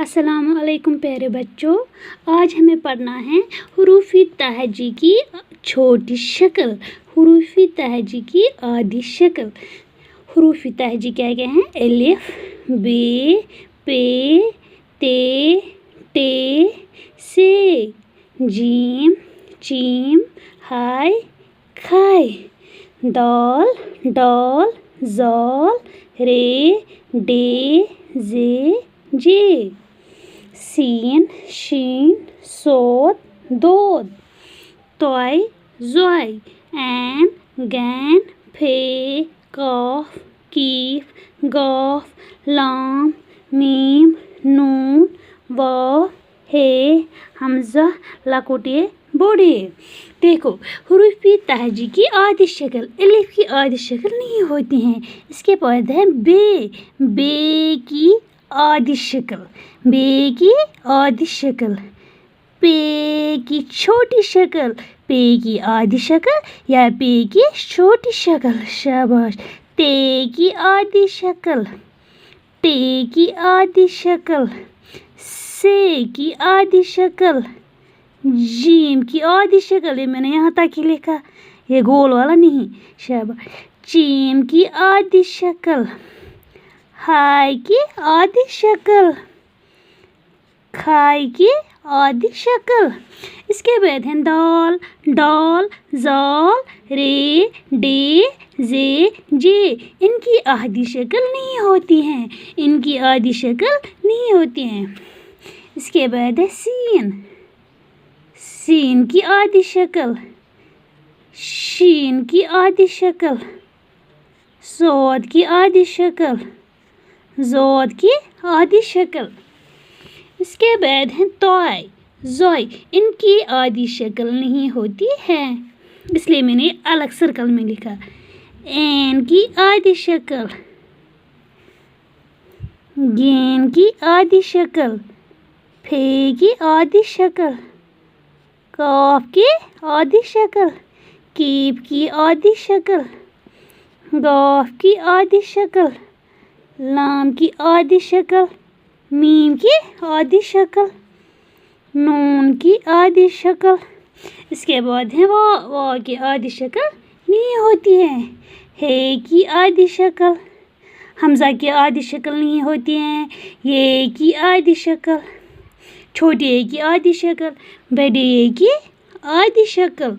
अस्सलाम वालेकुम प्यारे बच्चों, आज हमें पढ़ना है हुरूफ़ तहजी की छोटी शक्ल, हुरूफ़ तहजी की आधी शक्ल। हुरूफ़ तहजी क्या क्या हैं? अलिफ, बे, पे, ते, से, जीम, चीम, हाय, खाय, दाल, डाल, जाल, रे, डे, जे, जे, सीन, शीन, सोद, दोद, तोय, जोय, ऐन, गैन, फे, काफ, कीफ, गाफ, लाम, मीम, नून, वाव, हे, हमजा, लकुटे, बूढ़े। देखो, हुरूफ़ तहजी की आधी शक्ल, अलिफ की आधी शक्ल नहीं होती हैं। इसके बाद है बे, बे की आधी शक्ल, बे की आधी शक्ल, पे की छोटी शक्ल, पे की आधी शक्ल या पे की छोटी शक्ल, शाबाश। ते की आधी शक्ल, ते की आधी शक्ल, से की आधी शक्ल, जीम की आधी शक्ल, ये मैंने यहाँ तक ही लिखा, ये गोल वाला नहीं, शाबाश। चीम की आधी शक्ल, हाय की आधी शक्ल, खाय की आधी शक्ल। इसके बाद है दाल, डाल, जाल, रे, डे, जे, जे। इनकी आधी शक्ल नहीं होती हैं, इनकी आधी शक्ल नहीं होती हैं। इसके बाद है सीन, सीन की आधी शक्ल, शीन की आधी शक्ल, सोद की आधी शक्ल, जोद की आधी शक्ल। इसके बाद है तोय, जोय, इनकी आधी शक्ल नहीं होती है, इसलिए मैंने अलग सर्कल में लिखा। ऐन की आधी शक्ल, गैन की आधी शक्ल, फे की आधी शक्ल, काफ की आधी शक्ल, कीफ की आधी शक्ल, गाफ की आधी शक्ल, लाम की आधी शक्ल, मीम की आधी शक्ल, नून की आधी शक्ल। इसके बाद है वा की आधी शक्ल नहीं होती है। हे की आधी शक्ल, हमजा की आधी शक्ल नहीं होती हैं। ये की आधी शक्ल, छोटे ए की आधी शक्ल, बड़े ए की आधी शक्ल।